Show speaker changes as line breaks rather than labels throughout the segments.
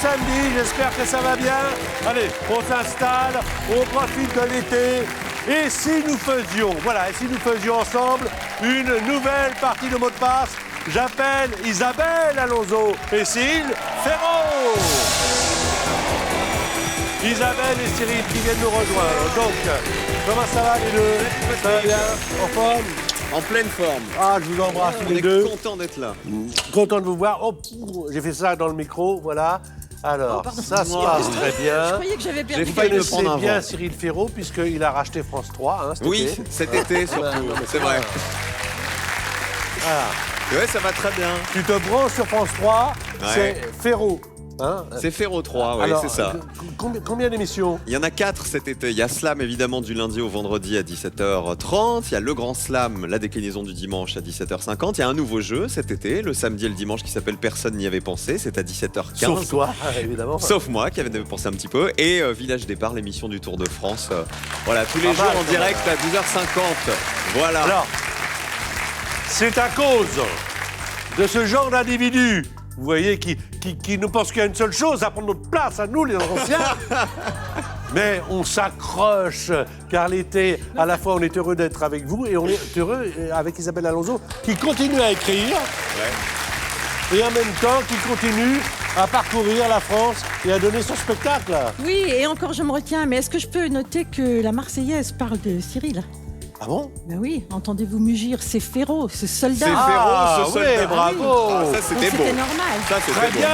samedi, j'espère que ça va bien. Allez, on s'installe, on profite de l'été. Et si nous faisions, voilà, et si nous faisions ensemble une nouvelle partie de mot de passe, j'appelle Isabelle Alonso et Cyril Ferraud. Isabelle et Cyril qui viennent nous rejoindre. Donc, comment ça va les deux? Ça va bien? En forme?
En pleine forme.
Ah, je vous embrasse tous les deux.
On est content d'être là.
Content de vous voir. Oh, j'ai fait ça dans le micro, voilà. Alors, ça se passe très bien.
Je croyais que j'avais perdu.
Vous connaissez bien Cyril Ferraud, puisqu'il a racheté France 3 cet
oui,
été.
cet été surtout, c'est vrai.
Voilà.
Ouais, ça va très bien.
Tu te branches sur France 3,
Ouais.
c'est Ferraud. Hein?
C'est Ferraud 3, oui,
Alors,
c'est ça.
Combien d'émissions?
Il y en a 4 cet été. Il y a Slam, évidemment, du lundi au vendredi à 17h30. Il y a le Grand Slam, la déclinaison du dimanche à 17h50. Il y a un nouveau jeu cet été, le samedi et le dimanche, qui s'appelle Personne n'y avait pensé. C'est à 17h15.
Sauf toi, évidemment.
Sauf moi, qui avait pensé un petit peu. Et Village Départ, l'émission du Tour de France. Voilà, tous les jours en direct à 12h50. Voilà.
Alors, c'est à cause de ce genre d'individus, vous voyez, qui ne pense qu'à une seule chose, à prendre notre place, à nous, les anciens. Mais on s'accroche, car l'été, à la fois, on est heureux d'être avec vous et on est heureux avec Isabelle Alonso, qui continue à écrire. Ouais. Et en même temps, qui continue à parcourir la France et à donner son spectacle.
Oui, et encore, je me retiens, mais est-ce que je peux noter que la Marseillaise parle de Cyril?
Ah bon?
Ben oui, entendez-vous mugir, c'est Ferraud, ce soldat.
C'est Ferraud, ce soldat.
Oui, bravo.
Ah, ça, c'était beau.
C'était normal.
Ça, c'était
Très
beau.
bien.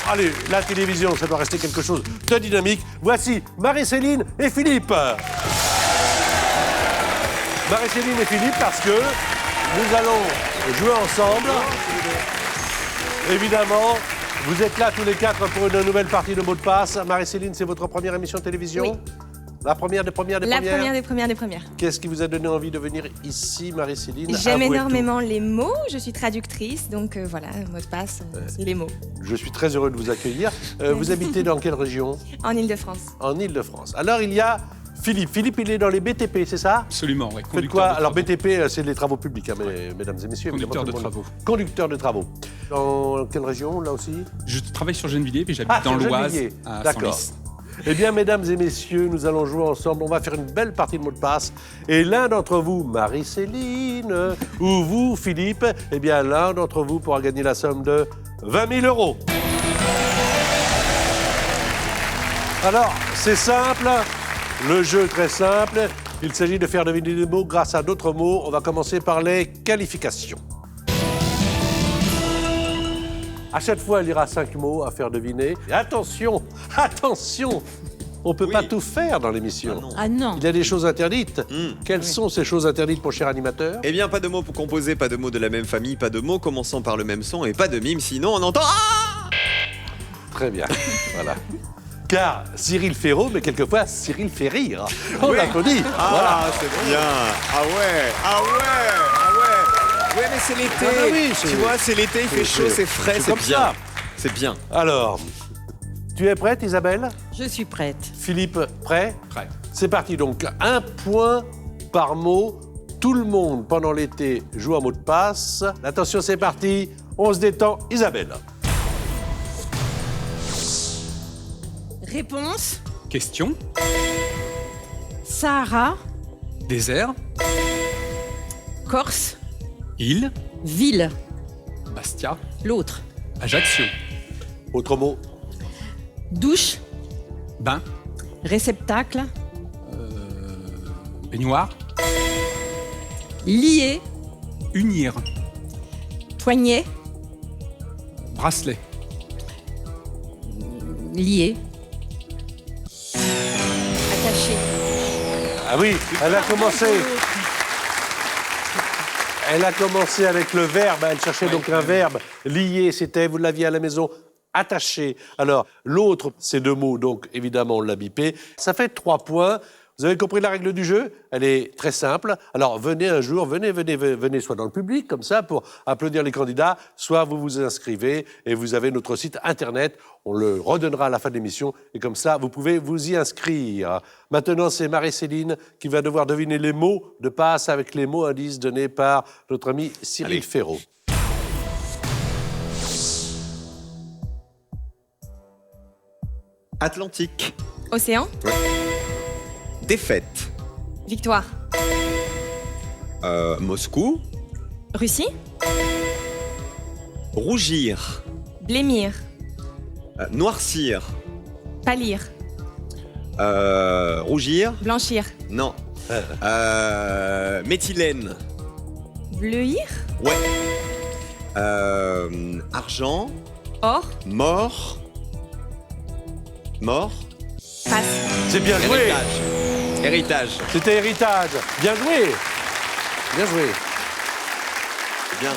Allez, la télévision, ça doit rester quelque chose de dynamique. Voici Marie-Céline et Philippe. Marie-Céline et Philippe, parce que nous allons jouer ensemble. Évidemment, vous êtes là tous les quatre pour une nouvelle partie de mots de passe. Marie-Céline, c'est votre première émission de télévision?
Oui.
La première des premières des
La
premières?
première des premières.
Qu'est-ce qui vous a donné envie de venir ici, Marie-Céline?
J'aime
Avouez
énormément les mots, je suis traductrice, donc voilà, mot de passe, c'est les mots.
tout. Je suis très heureux de vous accueillir. Vous habitez dans quelle région?
En Ile-de-France.
En Ile-de-France. Alors, il y a Philippe. Philippe, il est dans les BTP, c'est ça?
Absolument, oui.
Faites quoi? Alors, BTP, c'est les travaux publics, hein, mesdames et messieurs.
Conducteur de
évidemment, tout le
travaux.
monde. Conducteur de travaux. Dans quelle région, là aussi?
Je travaille sur Gennevilliers, puis j'habite dans
sur
l'Oise,
Gennevilliers.
à
D'accord.
Senlis.
Eh bien, mesdames et messieurs, nous allons jouer ensemble. On va faire une belle partie de mots de passe. Et l'un d'entre vous, Marie-Céline, ou vous, Philippe, eh bien, l'un d'entre vous pourra gagner la somme de 20 000 €. Alors, c'est simple. Le jeu est très simple. Il s'agit de faire deviner des mots grâce à d'autres mots. On va commencer par les qualifications. À chaque fois, il y aura 5 mots à faire deviner. Et attention, attention, on ne peut pas tout faire dans l'émission.
Ah non.
Il y a des choses interdites. Quelles sont ces choses interdites, mon cher animateur?
Eh bien, pas de mots pour composer, pas de mots de la même famille, pas de mots commençant par le même son et pas de mime, sinon on entend... Ah!
Très bien, voilà. Car Cyril Ferraud, mais quelquefois, Cyril fait rire. On
Oui.
l'applaudit.
Ah,
Voilà.
c'est bien. Ah ouais, ah ouais, ah ouais. Ouais, mais c'est l'été.
Ah bah oui,
tu vois, c'est l'été, il fait chaud, c'est frais,
c'est
c'est
comme
bien.
ça.
C'est bien.
Alors, tu es prête, Isabelle?
Je suis prête.
Philippe, prêt?
Prêt.
C'est parti, donc 1 point par mot. Tout le monde, pendant l'été, joue un mot de passe. Attention, c'est parti. On se détend. Isabelle.
Réponse.
Question.
Sahara.
Désert.
Corse.
Île.
Ville.
Bastia.
L'autre.
Ajaccio.
Autre mot.
Douche.
Bain.
Réceptacle.
Baignoire.
Lié.
Unir.
Poignet.
Bracelet.
Lié. Attaché.
Ah oui, elle a commencé. Elle a commencé avec le verbe. Elle cherchait donc un verbe. Lié, c'était, vous l'aviez à la maison, attaché. Alors, l'autre, c'est 2 mots, donc évidemment, on l'a bipé. Ça fait 3 points. Vous avez compris la règle du jeu? Elle est très simple. Alors, venez un jour, venez soit dans le public, comme ça, pour applaudir les candidats, soit vous vous inscrivez et vous avez notre site Internet. On le redonnera à la fin de l'émission et comme ça, vous pouvez vous y inscrire. Maintenant, c'est Marie-Céline qui va devoir deviner les mots de passe avec les mots indices donnés par notre ami Cyril Ferraud.
Atlantique.
Océan.
Défaite.
Victoire.
Moscou.
Russie.
Rougir.
Blêmir.
Noircir.
Pâlir.
Rougir.
Blanchir.
Non. Méthylène.
Bleuir.
Ouais. Argent.
Or.
Mort. Mort.
Passe.
C'est bien joué.
Héritage. Héritage.
C'était héritage. Bien joué. Bien joué.
C'est bien.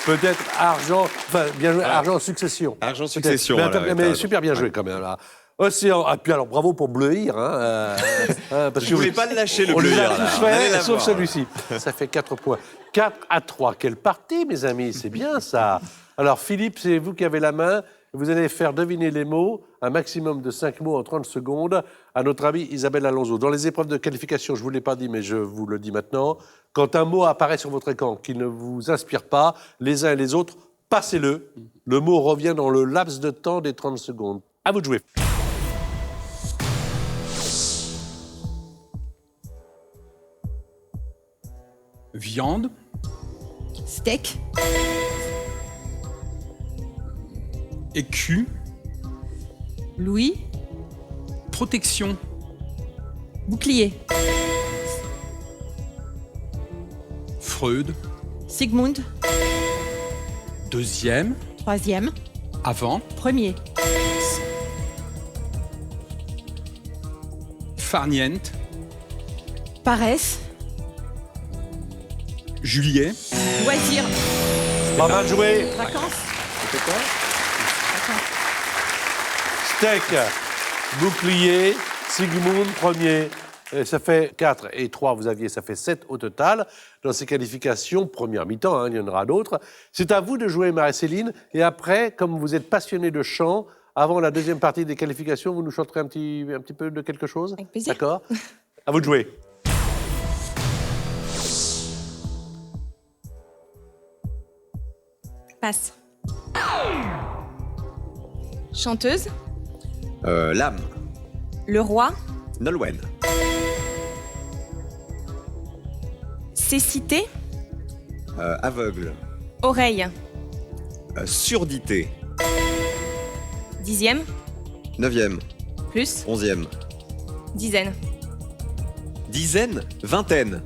Peut-être argent, enfin, bien joué, argent succession.
Argent
Peut-être.
succession.
Mais,
voilà,
mais
t'as
super bien joué quand même. Là. Océan. Ah, puis alors, bravo pour bleuir. Parce
Je voulais pas le lâcher, le
on les
bleuir,
a
là.
tous
On allait
fait,
l'avoir,
sauf
là.
celui-ci. Ça fait 4 points. 4-3. Quelle partie, mes amis. C'est bien ça. Alors, Philippe, c'est vous qui avez la main. Vous allez faire deviner les mots, un maximum de 5 mots en 30 secondes, à notre amie Isabelle Alonso. Dans les épreuves de qualification, je ne vous l'ai pas dit, mais je vous le dis maintenant, quand un mot apparaît sur votre écran qui ne vous inspire pas, les uns et les autres, passez-le. Le mot revient dans le laps de temps des 30 secondes. À vous de jouer.
Viande.
Steak.
Écu.
Louis.
Protection.
Bouclier.
Freud.
Sigmund.
Deuxième.
Troisième.
Avant.
Premier.
Farniente.
Paresse.
Juillet.
Loisir.
Pas mal joué.
Vacances.
Steak, bouclier, Sigmund, premier. Et ça fait 4 et 3, vous aviez, ça fait 7 au total. Dans ces qualifications, première mi-temps, hein, il y en aura d'autres. C'est à vous de jouer, Marie-Céline. Et après, comme vous êtes passionné de chant, avant la deuxième partie des qualifications, vous nous chanterez un petit peu de quelque chose?
Avec plaisir.
D'accord. À vous de jouer.
Passe. Chanteuse.
Lame.
Le roi.
Nolwenn.
Cécité.
Aveugle.
Oreille.
Surdité.
Dixième.
9e.
Plus.
11e.
Dizaine.
Dizaine. Vingtaine.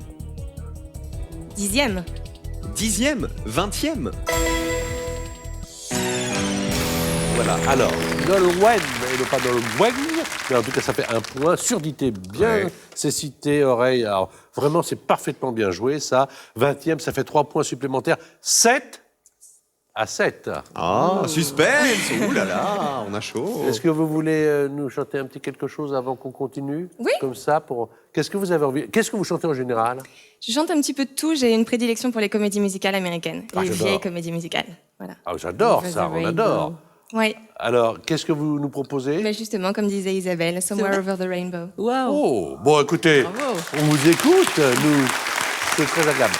Dixième.
10e. 20e.
Voilà. Alors, Nolwenn, et non pas Nolwenn, mais en tout cas, ça fait un point. Surdité, bien.
Ouais.
Cécité, oreille. Alors, vraiment, c'est parfaitement bien joué, ça. 20e, ça fait 3 points supplémentaires. 7 à 7.
Ah, suspense. Ouh là là, on a chaud.
Est-ce que vous voulez nous chanter un petit quelque chose avant qu'on continue?
Oui.
Comme ça, pour... Qu'est-ce que vous avez envie? Qu'est-ce que vous chantez en général?
Je chante un petit peu de tout. J'ai une prédilection pour les comédies musicales américaines.
Ah,
les
j'adore.
vieilles comédies musicales. Voilà.
Ah, j'adore
Over
ça,
the
on
rainbow.
adore.
Oui.
Alors, qu'est-ce que vous nous proposez?
Mais justement, comme disait Isabelle, Somewhere Over the Rainbow.
Waouh.
Oh, bon, écoutez,
Bravo.
on vous écoute, nous. C'est très agréable.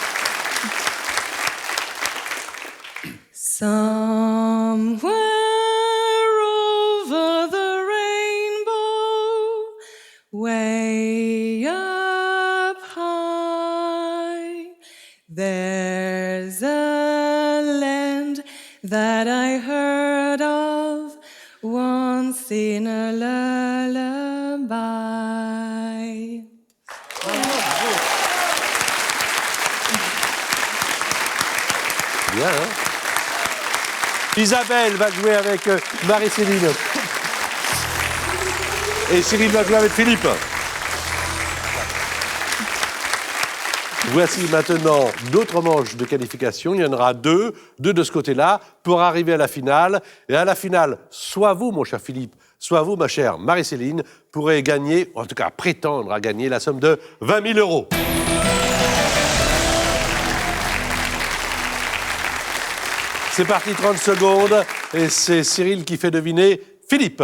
Somewhere over the rainbow, way up high, there's a land that I heard of once in a lullaby.
Bien, hein? Isabelle va jouer avec Marie-Céline. Et Cyril va jouer avec Philippe. Voici maintenant d'autres manches de qualification. Il y en aura deux de ce côté-là, pour arriver à la finale. Et à la finale, soit vous, mon cher Philippe, soit vous, ma chère Marie-Céline, pourrez gagner, ou en tout cas prétendre à gagner, la somme de 20 000 €. C'est parti, 30 secondes, et c'est Cyril qui fait deviner Philippe.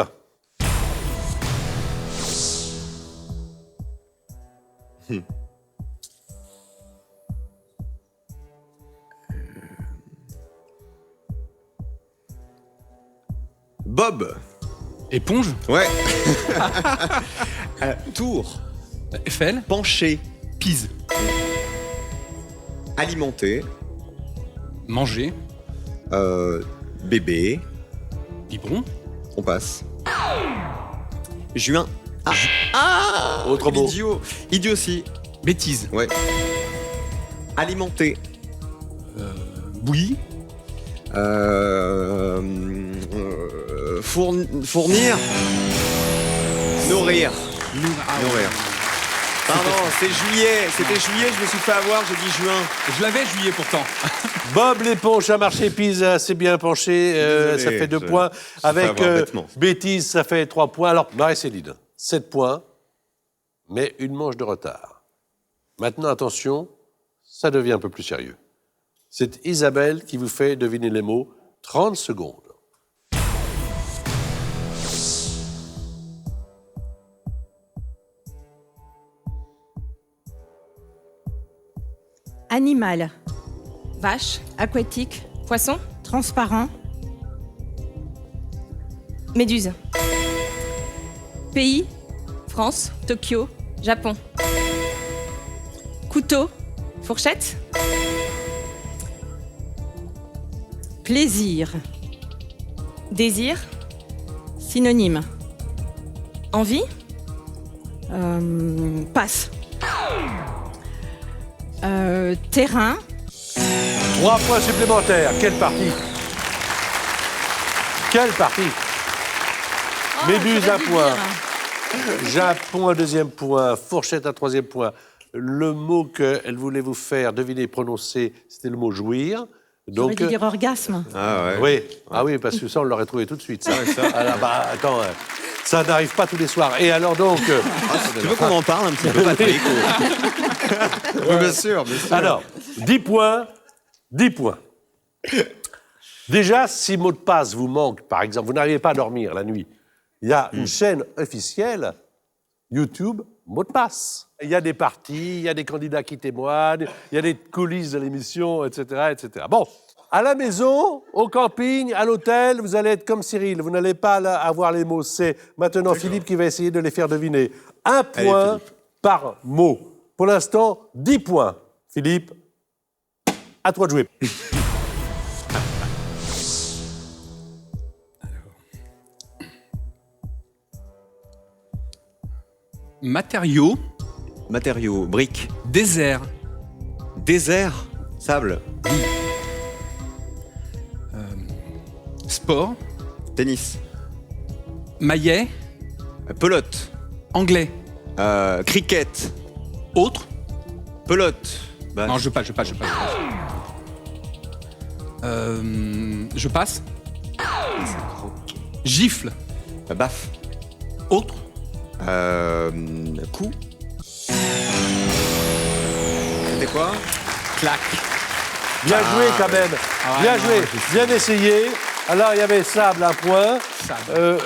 Bob.
Éponge.
Ouais. Tour.
Eiffel.
Pencher.
Pise.
Alimenter.
Manger.
Bébé.
Biberon.
On passe. Juin.
Autre mot.
Idiot. Idiotie.
Bêtise.
Ouais. Alimenter.
Bouillie.
Fournir. Nourrir. Nourrir. Pardon, c'est juillet. C'était juillet, je me suis fait avoir, j'ai dit juin.
Je l'avais juillet pourtant.
Bob l'éponge a marché, Pise assez bien penché,
Désolé,
ça fait 2
je-
points.
je me suis fait
Avec
avoir bêtement.
bêtise, ça fait 3 points. Alors, Marie-Céline, 7 points, mais une manche de retard. Maintenant, attention, ça devient un peu plus sérieux. C'est Isabelle qui vous fait deviner les mots. 30 secondes.
Animal.
Vache,
Aquatique.
poisson,
Transparent.
méduse,
Pays.
France,
Tokyo.
Japon,
Couteau.
fourchette,
Plaisir.
désir,
Synonyme.
envie,
Passe. Terrain.
3 points supplémentaires. Quelle partie? Quelle partie? Méduse,
j'aurais
un
dû
point.
dire.
Japon, un 2e point. Fourchette, un 3e point. Le mot qu'elle voulait vous faire deviner, prononcer, c'était le mot jouir.
J'aurais dû dire orgasme.
Ah ouais.
Oui, ah oui, parce que ça, on l'aurait trouvé tout de suite. Ça. Ah là, bah, attends, ça n'arrive pas tous les soirs. Et alors donc...
Tu veux qu'on en parle un petit peu, Patrick Oui, bien sûr, bien sûr.
alors, 10 points, 10 points. Déjà, si mot de passe vous manque, par exemple, vous n'arrivez pas à dormir la nuit, il y a une chaîne officielle, YouTube, mot de passe. Il y a des parties, il y a des candidats qui témoignent, il y a des coulisses de l'émission, etc., etc. Bon, à la maison, au camping, à l'hôtel, vous allez être comme Cyril. Vous n'allez pas avoir les mots. C'est maintenant Philippe qui va essayer de les faire deviner. Un
Allez,
point
Philippe.
par mot. Pour l'instant, 10 points. Philippe, à toi de jouer.
Matériaux.
Matériaux, briques,
Désert.
désert, sable,
Sport.
tennis,
Maillet.
pelote,
Anglais.
cricket,
Autre.
pelote. Bah,
Non, je passe. Je passe. Gifle.
baf,
Autre.
coup. C'était quoi?
Claque.
Bien joué quand même.
Ah,
Bien
non,
joué.
je sais.
Bien essayé. Alors, il y avait Sable, un point.
Sable.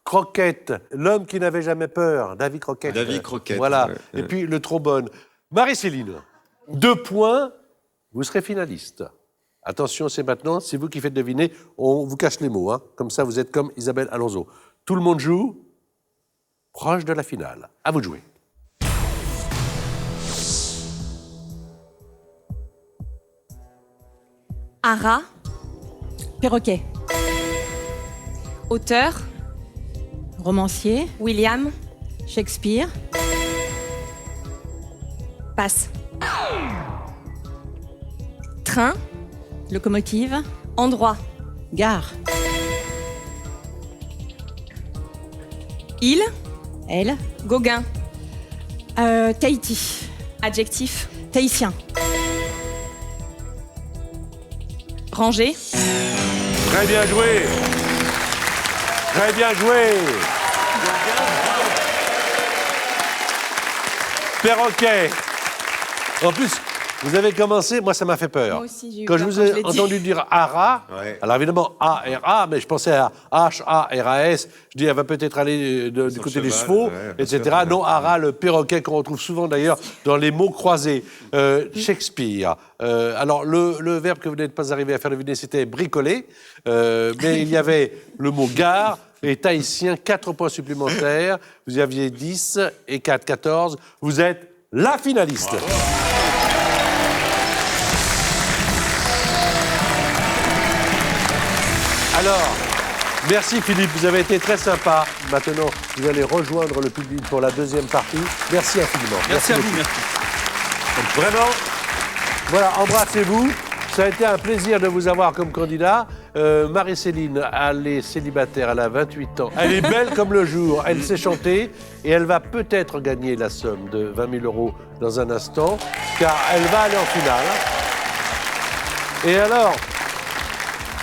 Croquette, l'homme qui n'avait jamais peur, David Croquette.
David Croquette,
Voilà.
ouais,
Et
ouais.
puis le trombone. Marie-Céline, 2 points, vous serez finaliste. Attention, c'est maintenant, c'est vous qui faites deviner. On vous cache les mots, hein. Comme ça, vous êtes comme Isabelle Alonso. Tout le monde joue, proche de la finale. À vous de jouer.
Ara,
Perroquet.
auteur,
Romancier.
William,
Shakespeare.
passe. Train,
Locomotive.
endroit,
Gare.
île,
Elle.
Gauguin,
Tahiti.
adjectif,
Tahitien.
rangé,
Très bien joué. Très bien joué. Perroquet. En plus, vous avez commencé, moi ça m'a fait peur.
Moi aussi, j'ai eu
Quand je
peur
vous
quand je
ai
l'ai dit.
entendu dire ARA,
Ouais.
alors évidemment A-R-A, mais je pensais à H-A-R-A-S, je dis elle va peut-être aller du
Son
côté des
cheval,
chevaux,
ouais, bien
etc.
sûr.
Non, ARA, le perroquet qu'on retrouve souvent d'ailleurs dans les mots croisés. Shakespeare. Alors le verbe que vous n'êtes pas arrivé à faire deviner, c'était bricoler, mais il y avait le mot gare, Et Tahitien, 4 points supplémentaires. Vous y aviez 10 et 4, 14. Vous êtes la finaliste. Alors, merci Philippe, vous avez été très sympa. Maintenant, vous allez rejoindre le public pour la deuxième partie. Merci infiniment.
Merci à vous,
beaucoup.
merci.
Vraiment, voilà, embrassez-vous. Ça a été un plaisir de vous avoir comme candidat. Marie-Céline, elle est célibataire, elle a 28 ans. Elle est belle comme le jour, elle sait chanter et elle va peut-être gagner la somme de 20 000 € dans un instant, car elle va aller en finale. Et alors,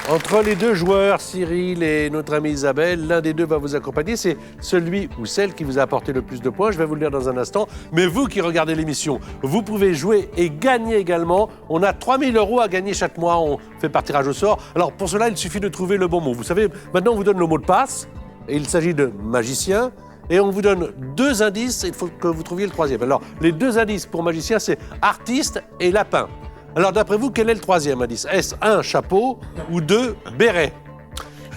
entre les deux joueurs, Cyril et notre amie Isabelle, l'un des deux va vous accompagner. C'est celui ou celle qui vous a apporté le plus de points. Je vais vous le dire dans un instant. Mais vous qui regardez l'émission, vous pouvez jouer et gagner également. On a 3 000 € à gagner chaque mois. On fait par tirage au sort. Alors pour cela, il suffit de trouver le bon mot. Vous savez, maintenant on vous donne le mot de passe. Et il s'agit de magicien. Et on vous donne 2 indices. Il faut que vous trouviez le troisième. Alors les 2 indices pour magicien, c'est artiste et lapin. Alors, d'après vous, quel est le troisième indice? Est-ce 1, chapeau ou 2, béret?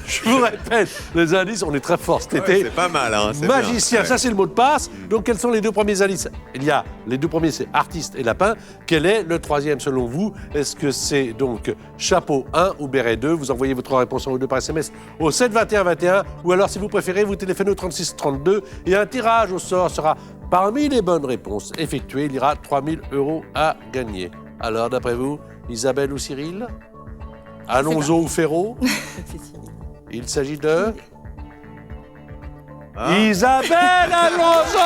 Je vous répète, les indices, on est très forts cet été.
C'est pas mal, hein, c'est
Magicien,
bien.
ça c'est le mot de passe. Donc, quels sont les 2 premiers indices? Il y a, les 2 premiers, c'est artiste et lapin. Quel est le troisième selon vous? Est-ce que c'est donc chapeau 1 ou béret 2? Vous envoyez votre réponse en haut par SMS au 7 21 21. Ou alors, si vous préférez, vous téléphonez au 36 32. Et un tirage au sort sera parmi les bonnes réponses effectuées. Il y aura 3 000 € à gagner. Alors, d'après vous, Isabelle ou Cyril? Alonso ou Ferro? Il s'agit de... Isabelle Alonso!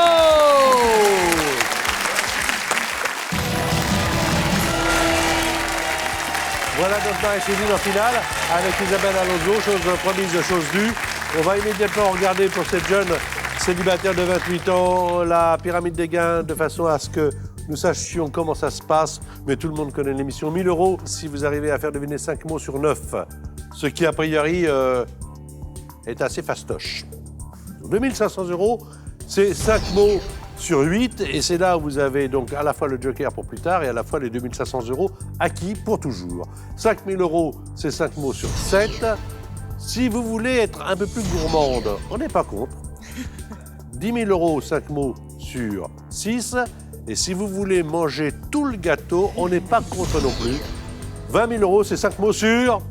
Voilà donc Marie-Céline en finale avec Isabelle Alonso, chose promise, chose due. On va immédiatement regarder pour cette jeune célibataire de 28 ans la pyramide des gains de façon à ce que nous sachions comment ça se passe, mais tout le monde connaît l'émission. 1 000 € si vous arrivez à faire deviner 5 mots sur 9, ce qui a priori est assez fastoche. 2 500 €, c'est 5 mots sur 8, et c'est là où vous avez donc à la fois le joker pour plus tard et à la fois les 2 500 € acquis pour toujours. 5 000 €, c'est 5 mots sur 7. Si vous voulez être un peu plus gourmande, on n'est pas contre. 10 000 €, 5 mots sur 6. Et si vous voulez manger tout le gâteau, on n'est pas contre non plus. 20 000 €, c'est 5 mots sur...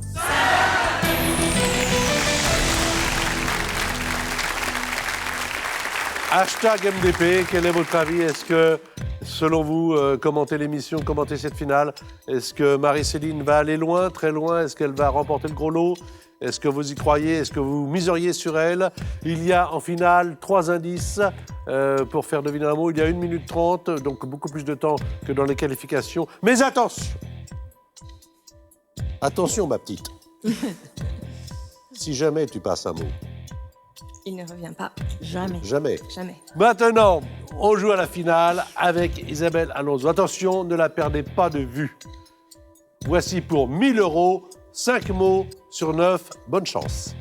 Hashtag MDP, quel est votre avis? Est-ce que, selon vous, commentez l'émission, commentez cette finale, est-ce que Marie-Céline va aller loin, très loin? Est-ce qu'elle va remporter le gros lot? Est-ce que vous y croyez? Est-ce que vous miseriez sur elle? Il y a en finale 3 indices pour faire deviner un mot. Il y a 1 minute 30, donc beaucoup plus de temps que dans les qualifications. Mais attention! Attention, ma petite. Si jamais tu passes un mot.
Il ne revient pas.
Jamais.
Jamais.
Jamais.
Maintenant, on joue à la finale avec Isabelle Alonso. Attention, ne la perdez pas de vue. Voici pour 1 000 €, 5 mots sur 9. Bonne chance.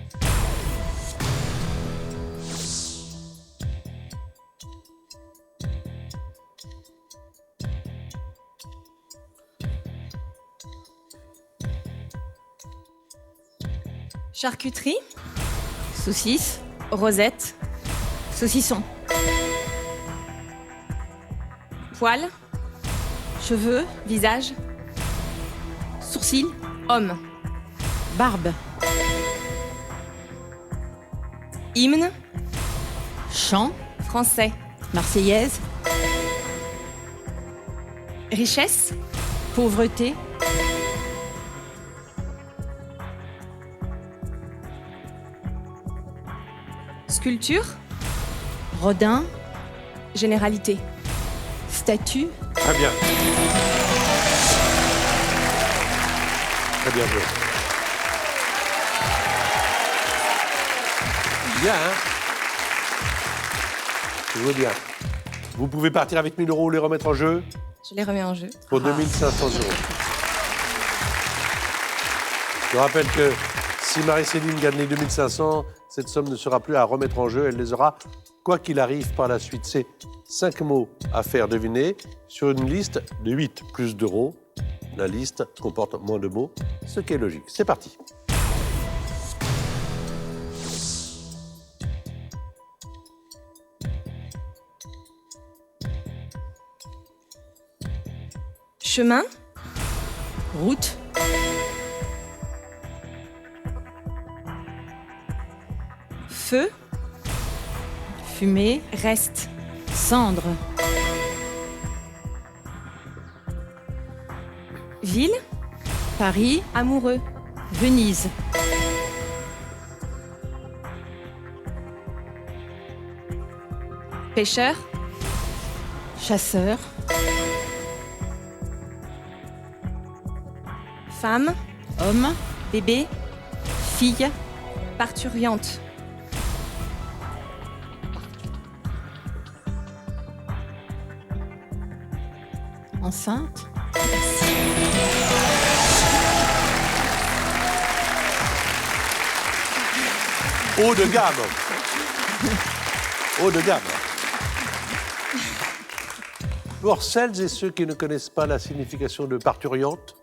Charcuterie, saucisse, rosette, saucisson. Poil,
Cheveux,
visage,
sourcils,
homme.
barbe,
Hymne,
chant,
français.
marseillaise,
Richesse,
pauvreté,
sculpture,
rodin,
généralité.
statue,
Très bien. Très bien joué. Bien, hein? Je veux bien. Vous pouvez partir avec 1 000 € ou les remettre en jeu
Je les remets en jeu.
pour 2 500 €. Je rappelle que si Marie-Céline gagne les 2 500, cette somme ne sera plus à remettre en jeu. Elle les aura, quoi qu'il arrive, par la suite. C'est 5 mots à faire deviner sur une liste de 8 plus d'euros. La liste comporte moins de mots, ce qui est logique. C'est parti.
Chemin,
Route.
feu,
Fumée.
reste,
Cendre.
ville,
Paris.
amoureux,
Venise.
pêcheur,
Chasseur.
femme,
Homme.
bébé,
Fille.
parturiente,
Enceinte.
Haut de gamme. Haut de gamme. Pour celles et ceux qui ne connaissent pas la signification de parturiante,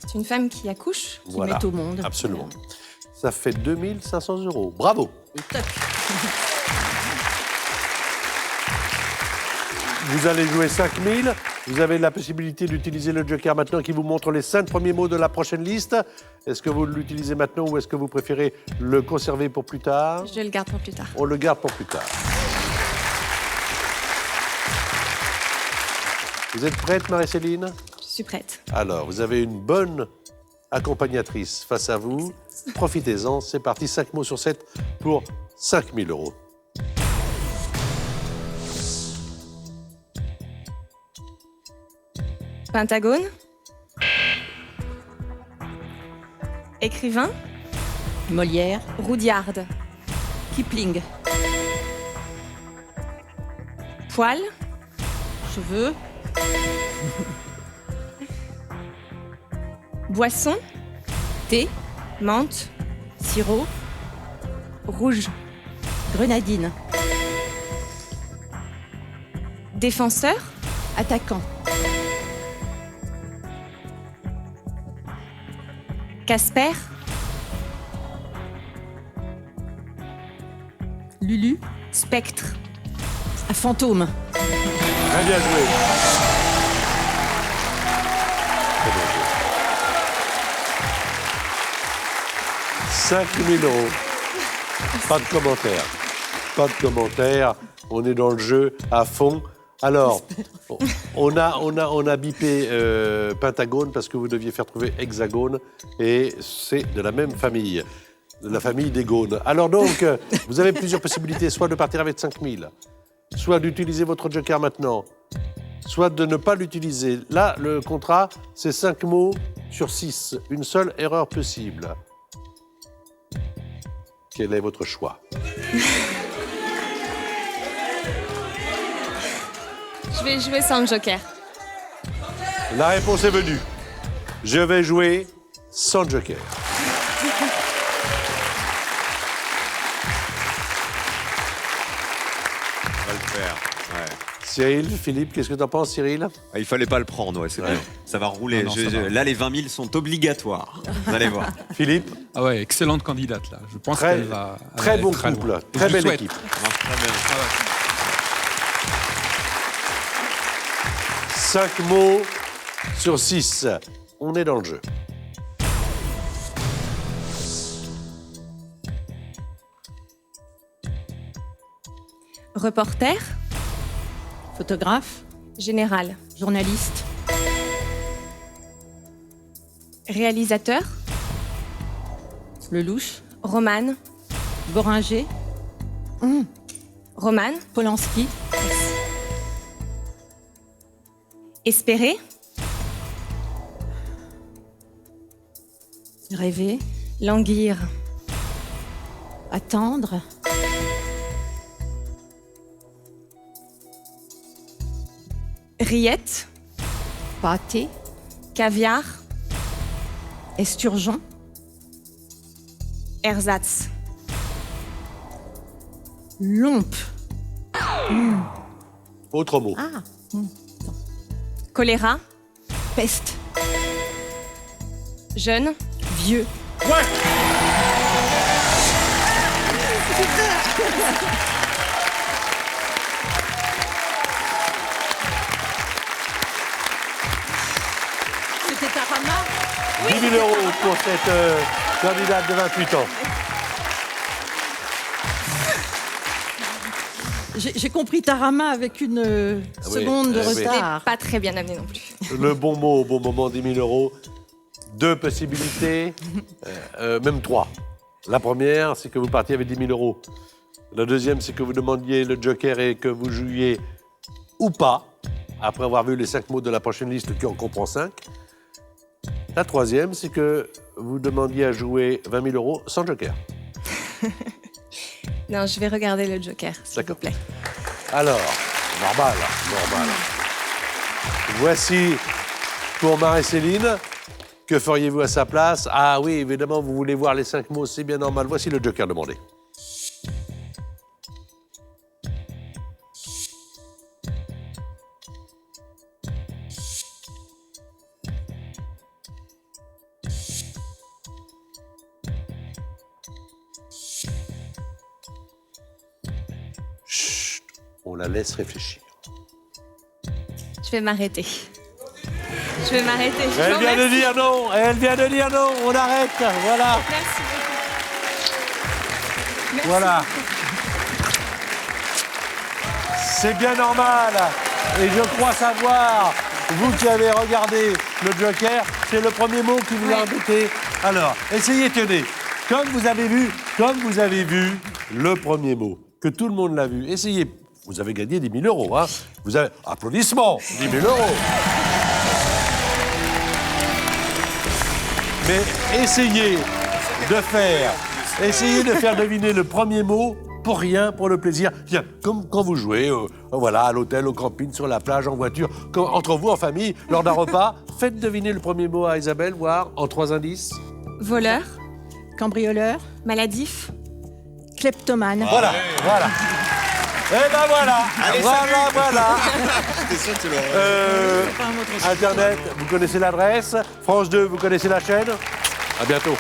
c'est une femme qui accouche.
Qui met au monde.
Absolument. Ça fait 2500 €. Bravo. Vous allez jouer 5000. Vous avez la possibilité d'utiliser le joker maintenant qui vous montre les 5 premiers mots de la prochaine liste. Est-ce que vous l'utilisez maintenant ou est-ce que vous préférez le conserver pour plus tard?
Je le garde pour plus tard.
On le garde pour plus tard. Vous êtes prête, Marie-Céline?
Je suis prête.
Alors, vous avez une bonne accompagnatrice face à vous. Profitez-en, c'est parti. 5 mots sur 7 pour 5000 €.
Pentagone, écrivain,
Molière.
roudiarde,
Kipling.
poil,
Cheveux.
boisson,
Thé.
menthe,
Sirop.
rouge,
Grenadine.
défenseur,
Attaquant.
Casper,
Lulu.
spectre,
Un fantôme.
Très bien joué. Très bien joué. 5000 €. Pas de commentaires. Pas de commentaires. On est dans le jeu à fond. Alors, on a bipé Pentagone parce que vous deviez faire trouver Hexagone et c'est de la même famille, de la famille des Gaunes. Alors donc, vous avez plusieurs possibilités, soit de partir avec 5000, soit d'utiliser votre joker maintenant, soit de ne pas l'utiliser. Là, le contrat, c'est 5 mots sur 6, une seule erreur possible. Quel est votre choix?
je vais jouer sans le joker.
La réponse est venue. Je vais jouer sans joker.
On va le faire. Ouais.
Cyril, Philippe, qu'est-ce que t'en penses, Cyril?
Ah, il fallait pas le prendre, ouais, c'est bien. Ça va rouler.
Ah non, ça va.
Là, les 20 000 sont obligatoires. Vous allez voir.
Philippe,
Ah ouais, excellente candidate là. Je pense
très,
qu'elle va. elle
très
va
bon
être très
couple,
loin.
très
Je
belle
souhaite.
équipe.
Ça marche très bien.
Ah ouais.
5 mots sur 6. On est dans le jeu.
Reporter,
Photographe.
général,
Journaliste.
réalisateur,
Lelouch.
romane,
Boringer.
romane,
Polanski.
espérer,
Rêver.
languir,
Attendre.
rillette,
Pâté.
caviar,
Esturgeon.
ersatz,
Lompe.
Autre mot.
Ah.
choléra,
Peste.
jeune,
Vieux.
pour cette candidate de 28 ans.
J'ai compris Tarama avec une seconde de
oui.
retard.
Pas très bien amené non plus.
Le bon mot au bon moment, 10 000 euros. 2 possibilités, même 3. La première, c'est que vous partiez avec 10 000 euros. La deuxième, c'est que vous demandiez le joker et que vous jouiez ou pas, après avoir vu les 5 mots de la prochaine liste qui en comprend 5. La troisième, c'est que vous demandiez à jouer 20 000 euros sans joker.
Non, je vais regarder le Joker, s'il vous
D'accord.
plaît.
Alors, normal. Voici pour Marie-Céline. Que feriez-vous à sa place? Ah oui, évidemment, vous voulez voir les 5 mots, c'est bien normal. Voici le joker demandé. Chut, on la laisse réfléchir.
Je vais m'arrêter. Je vais m'arrêter. Je
Elle
vous
vient de
remercie.
dire non, elle vient de dire non, on arrête, voilà,
Merci beaucoup. Merci
voilà. C'est bien normal, et je crois savoir, vous qui avez regardé le Joker, c'est le premier mot qui vous a embêté. Alors, essayez, tenez, comme vous avez vu le premier mot, que tout le monde l'a vu, essayez, vous avez gagné 10 000 euros, hein. Vous avez, applaudissements, 10 000 euros. Mais essayez de faire deviner le premier mot pour rien, pour le plaisir. Tiens, comme quand vous jouez, voilà, à l'hôtel, au camping, sur la plage, en voiture, entre vous, en famille, lors d'un repas, faites deviner le premier mot à Isabelle, voire en 3 indices.
Voleur,
Cambrioleur,
maladif.
kleptomane.
Voilà. Eh ben voilà. Voilà.
J'étais sûr que tu l'aurais.
Internet, vous connaissez l'adresse. France 2, vous connaissez la chaîne. À bientôt.